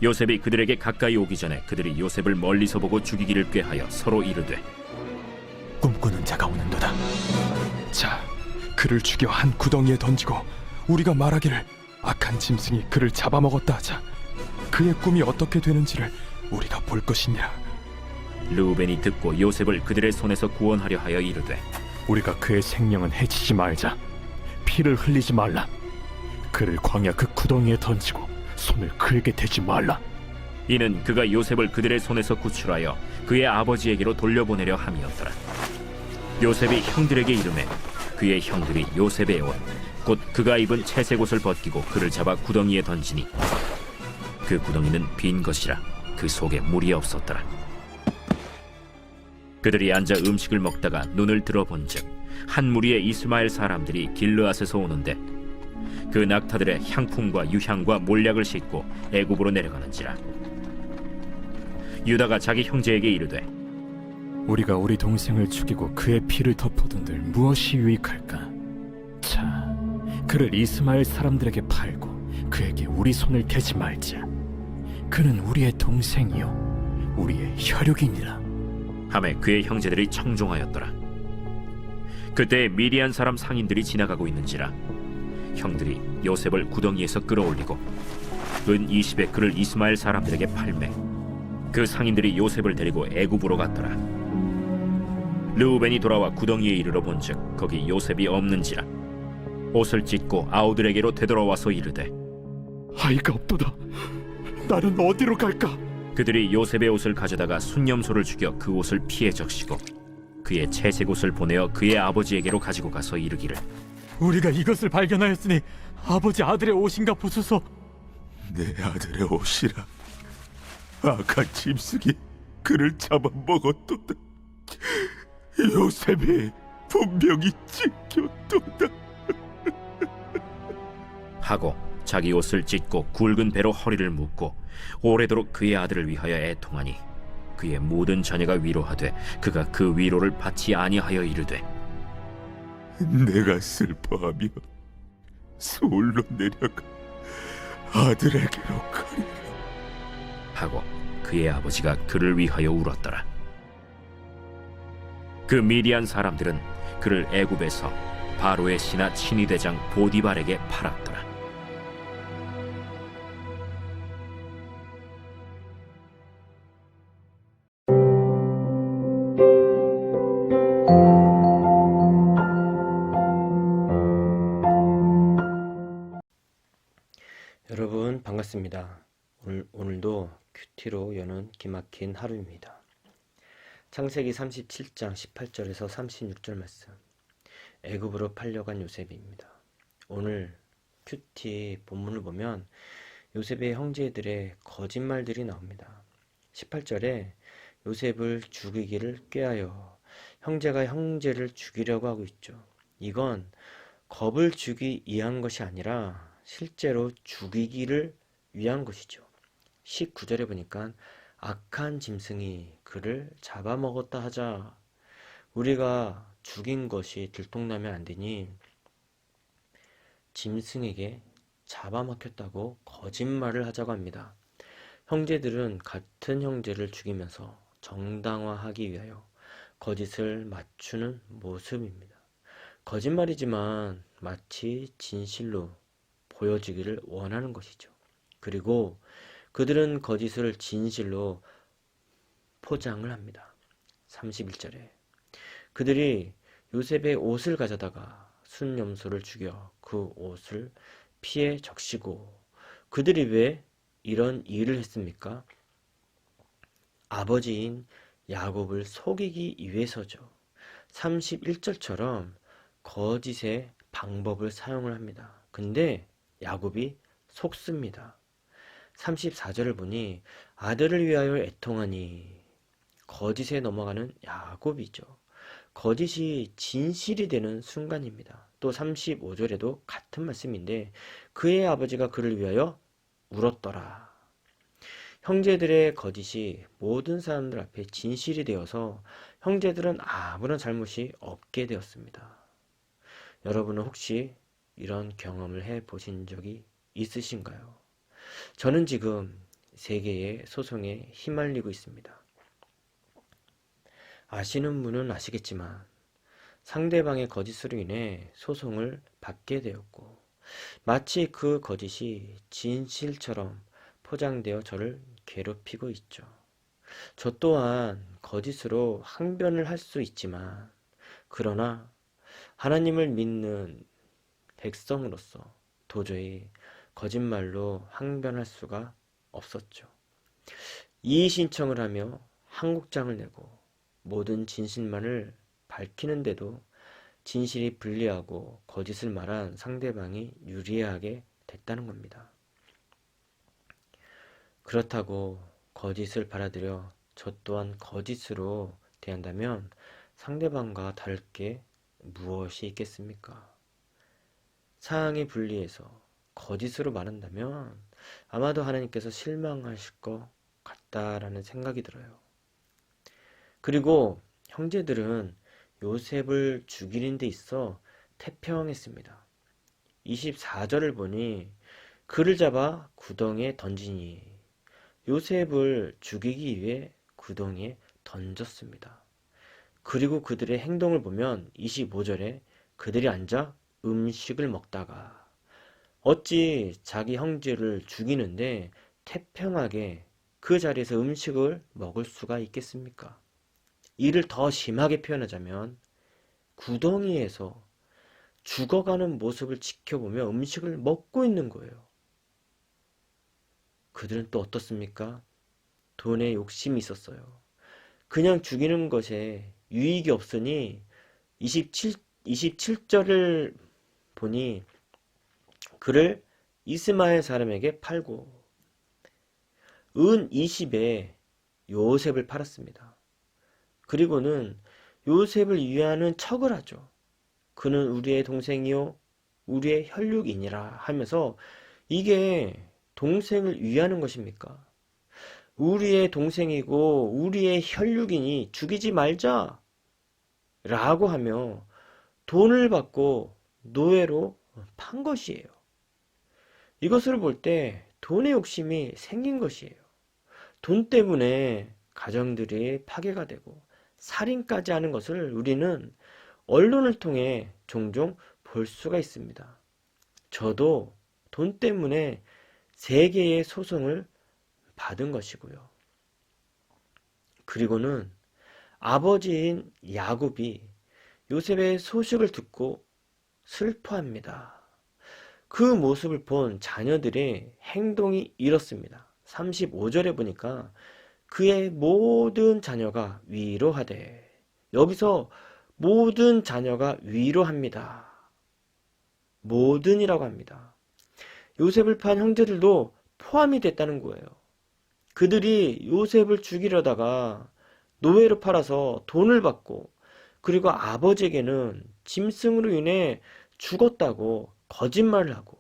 요셉이 그들에게 가까이 오기 전에 그들이 요셉을 멀리서 보고 죽이기를 꾀하여 서로 이르되, 꿈꾸는 자가 오는도다. 자, 그를 죽여 한 구덩이에 던지고 우리가 말하기를 악한 짐승이 그를 잡아먹었다 하자. 그의 꿈이 어떻게 되는지를 우리가 볼 것이니라. 르우벤이 듣고 요셉을 그들의 손에서 구원하려 하여 이르되, 우리가 그의 생명은 해치지 말자. 피를 흘리지 말라. 그를 광야 그 구덩이에 던지고 손을 그에게 대지 말라. 이는 그가 요셉을 그들의 손에서 구출하여 그의 아버지에게로 돌려보내려 함이었더라. 요셉이 형들에게 이르매 그의 형들이 요셉의 옷 곧 그가 입은 채색 옷을 벗기고 그를 잡아 구덩이에 던지니 그 구덩이는 빈 것이라 그 속에 물이 없었더라. 그들이 앉아 음식을 먹다가 눈을 들어본즉 한 무리의 이스마엘 사람들이 길르앗에서 오는데 그 낙타들의 향품과 유향과 몰약을 싣고 애굽으로 내려가는지라. 유다가 자기 형제에게 이르되, 우리가 우리 동생을 죽이고 그의 피를 덮어둔들 무엇이 유익할까? 자, 그를 이스마엘 사람들에게 팔고 그에게 우리 손을 대지 말자. 그는 우리의 동생이요 우리의 혈육이니라. 하매 그의 형제들이 청종하였더라. 그때 미디안 사람 상인들이 지나가고 있는지라 형들이 요셉을 구덩이에서 끌어올리고 은 20에 그를 이스마엘 사람들에게 팔매 그 상인들이 요셉을 데리고 애굽으로 갔더라. 르우벤이 돌아와 구덩이에 이르러 본즉 거기 요셉이 없는지라 옷을 찢고 아우들에게로 되돌아와서 이르되, 아이가 없도다. 나는 어디로 갈까? 그들이 요셉의 옷을 가져다가 순념소를 죽여 그 옷을 피에 적시고 그의 채색 옷을 보내어 그의 아버지에게로 가지고 가서 이르기를, 우리가 이것을 발견하였으니 아버지 아들의 옷인가 보소서. 내 아들의 옷이라. 악한 짐승이 그를 잡아먹었도다. 요셉이 분명히 찢겼도다. 하고 자기 옷을 찢고 굵은 배로 허리를 묶고 오래도록 그의 아들을 위하여 애통하니 그의 모든 자녀가 위로하되 그가 그 위로를 받지 아니하여 이르되, 내가 슬퍼하며 서울로 내려가 아들에게로 가리라 하고 그의 아버지가 그를 위하여 울었더라. 그 미디안 사람들은 그를 애굽에서 바로의 신하 친위대장 보디발에게 팔았더라. 여러분 반갑습니다. 오늘도 큐티로 여는 기막힌 하루입니다. 창세기 37장 18절에서 36절 말씀, 애굽으로 팔려간 요셉입니다. 오늘 큐티 본문을 보면 요셉의 형제들의 거짓말들이 나옵니다. 18절에 요셉을 죽이기를 꾀하여 형제가 형제를 죽이려고 하고 있죠. 이건 겁을 주기 위한 것이 아니라 실제로 죽이기를 위한 것이죠. 19절에 보니까 악한 짐승이 그를 잡아먹었다 하자. 우리가 죽인 것이 들통나면 안 되니 짐승에게 잡아먹혔다고 거짓말을 하자고 합니다. 형제들은 같은 형제를 죽이면서 정당화하기 위하여 거짓을 맞추는 모습입니다. 거짓말이지만 마치 진실로 보여지기를 원하는 것이죠. 그리고 그들은 거짓을 진실로 포장을 합니다. 31절에 그들이 요셉의 옷을 가져다가 순념소를 죽여 그 옷을 피에 적시고, 그들이 왜 이런 일을 했습니까? 아버지인 야곱을 속이기 위해서죠. 31절처럼 거짓의 방법을 사용을 합니다. 근데 야곱이 속습니다. 34절을 보니 아들을 위하여 애통하니, 거짓에 넘어가는 야곱이죠. 거짓이 진실이 되는 순간입니다. 또 35절에도 같은 말씀인데 그의 아버지가 그를 위하여 울었더라. 형제들의 거짓이 모든 사람들 앞에 진실이 되어서 형제들은 아무런 잘못이 없게 되었습니다. 여러분은 혹시 이런 경험을 해 보신 적이 있으신가요? 저는 지금 세계의 소송에 휘말리고 있습니다. 아시는 분은 아시겠지만 상대방의 거짓으로 인해 소송을 받게 되었고, 마치 그 거짓이 진실처럼 포장되어 저를 괴롭히고 있죠. 저 또한 거짓으로 항변을 할 수 있지만, 그러나 하나님을 믿는 백성으로서 도저히 거짓말로 항변할 수가 없었죠. 이의 신청을 하며 항곡장을 내고 모든 진실만을 밝히는데도 진실이 불리하고 거짓을 말한 상대방이 유리하게 됐다는 겁니다. 그렇다고 거짓을 받아들여 저 또한 거짓으로 대한다면 상대방과 다를 게 무엇이 있겠습니까? 상황이 불리해서 거짓으로 말한다면 아마도 하나님께서 실망하실 것 같다라는 생각이 들어요. 그리고 형제들은 요셉을 죽이는 데 있어 태평했습니다. 24절을 보니 그를 잡아 구덩이에 던지니, 요셉을 죽이기 위해 구덩이에 던졌습니다. 그리고 그들의 행동을 보면 25절에 그들이 앉아 음식을 먹다가, 어찌 자기 형제를 죽이는데 태평하게 그 자리에서 음식을 먹을 수가 있겠습니까? 이를 더 심하게 표현하자면 구덩이에서 죽어가는 모습을 지켜보며 음식을 먹고 있는 거예요. 그들은 또 어떻습니까? 돈에 욕심이 있었어요. 그냥 죽이는 것에 유익이 없으니 27절을 보니 그를 이스마엘 사람에게 팔고 은 20에 요셉을 팔았습니다. 그리고는 요셉을 위하는 척을 하죠. 그는 우리의 동생이요 우리의 혈육이니라 하면서, 이게 동생을 위하는 것입니까? 우리의 동생이고 우리의 혈육이니 죽이지 말자 라고 하며 돈을 받고 노예로 판 것이에요. 이것을 볼 때 돈의 욕심이 생긴 것이에요. 돈 때문에 가정들이 파괴가 되고 살인까지 하는 것을 우리는 언론을 통해 종종 볼 수가 있습니다. 저도 돈 때문에 3개의 소송을 받은 것이고요. 그리고는 아버지인 야곱이 요셉의 소식을 듣고 슬퍼합니다. 그 모습을 본 자녀들의 행동이 이렇습니다. 35절에 보니까 그의 모든 자녀가 위로하되, 여기서 모든 자녀가 위로합니다. 모든이라고 합니다. 요셉을 판 형제들도 포함이 됐다는 거예요. 그들이 요셉을 죽이려다가 노예로 팔아서 돈을 받고, 그리고 아버지에게는 짐승으로 인해 죽었다고 거짓말을 하고,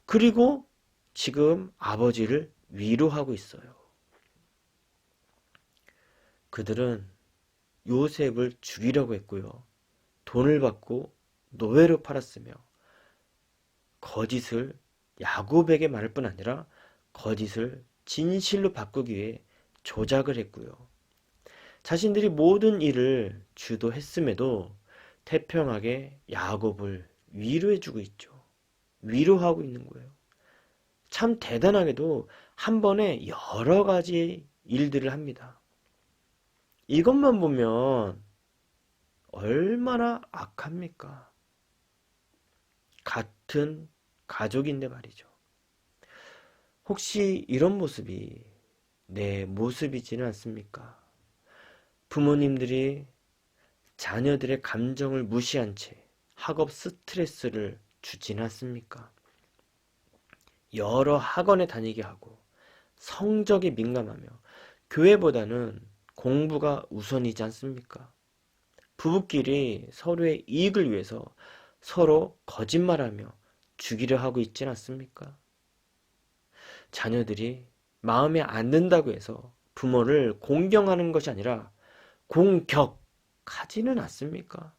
그리고 지금 아버지를 위로하고 있어요. 그들은 요셉을 죽이려고 했고요. 돈을 받고 노예로 팔았으며, 거짓을 야곱에게 말할 뿐 아니라 거짓을 진실로 바꾸기 위해 조작을 했고요. 자신들이 모든 일을 주도했음에도 태평하게 야곱을 위로해주고 있죠. 위로하고 있는 거예요. 참 대단하게도 한 번에 여러 가지 일들을 합니다. 이것만 보면 얼마나 악합니까? 같은 가족인데 말이죠. 혹시 이런 모습이 내 모습이지는 않습니까? 부모님들이 자녀들의 감정을 무시한 채 학업 스트레스를 주진 않습니까? 여러 학원에 다니게 하고 성적에 민감하며 교회보다는 공부가 우선이지 않습니까? 부부끼리 서로의 이익을 위해서 서로 거짓말하며 죽이려 하고 있지 않습니까? 자녀들이 마음에 안 든다고 해서 부모를 공경하는 것이 아니라 공격하지는 않습니까?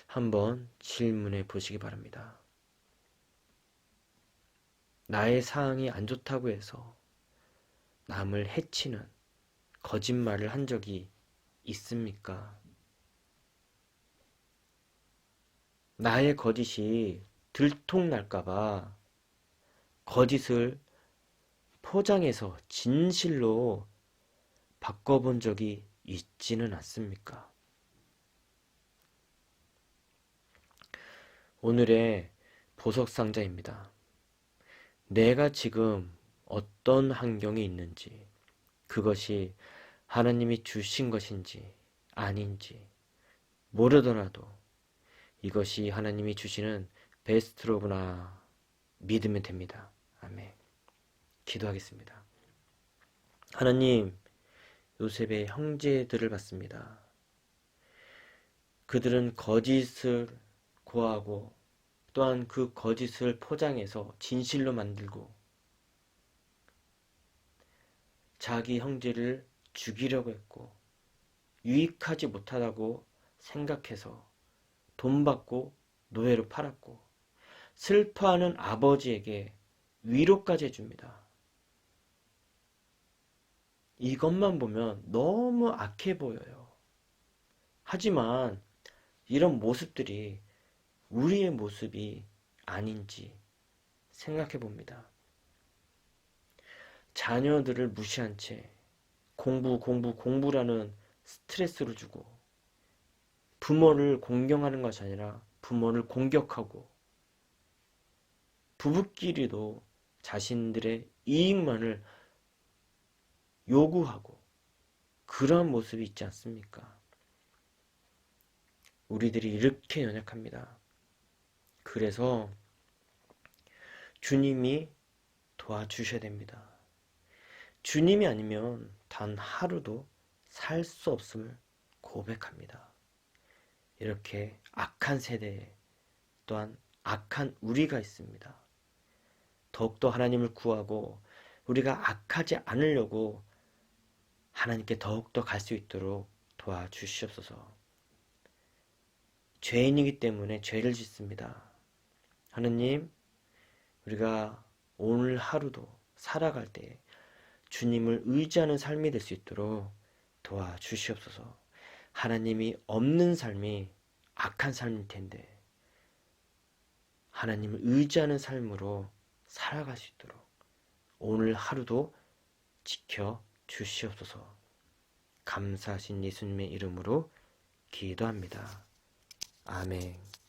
한번 질문해 보시기 바랍니다. 나의 상황이 안 좋다고 해서 남을 해치는 거짓말을 한 적이 있습니까? 나의 거짓이 들통날까봐 거짓을 포장해서 진실로 바꿔본 적이 있지는 않습니까? 오늘의 보석상자입니다. 내가 지금 어떤 환경에 있는지, 그것이 하나님이 주신 것인지 아닌지 모르더라도 이것이 하나님이 주시는 베스트로구나 믿으면 됩니다. 아멘. 기도하겠습니다. 하나님, 요셉의 형제들을 봤습니다. 그들은 거짓을 고하고 또한 그 거짓을 포장해서 진실로 만들고 자기 형제를 죽이려고 했고 유익하지 못하다고 생각해서 돈 받고 노예로 팔았고 슬퍼하는 아버지에게 위로까지 해줍니다. 이것만 보면 너무 악해 보여요. 하지만 이런 모습들이 우리의 모습이 아닌지 생각해 봅니다. 자녀들을 무시한 채 공부라는 스트레스를 주고 부모를 공경하는 것이 아니라 부모를 공격하고 부부끼리도 자신들의 이익만을 요구하고 그러한 모습이 있지 않습니까? 우리들이 이렇게 연약합니다. 그래서 주님이 도와주셔야 됩니다. 주님이 아니면 단 하루도 살 수 없음을 고백합니다. 이렇게 악한 세대에 또한 악한 우리가 있습니다. 더욱더 하나님을 구하고 우리가 악하지 않으려고 하나님께 더욱더 갈 수 있도록 도와주시옵소서. 죄인이기 때문에 죄를 짓습니다. 하느님, 우리가 오늘 하루도 살아갈 때 주님을 의지하는 삶이 될 수 있도록 도와주시옵소서. 하나님이 없는 삶이 악한 삶일 텐데 하나님을 의지하는 삶으로 살아갈 수 있도록 오늘 하루도 지켜 주시옵소서. 감사하신 예수님의 이름으로 기도합니다. 아멘.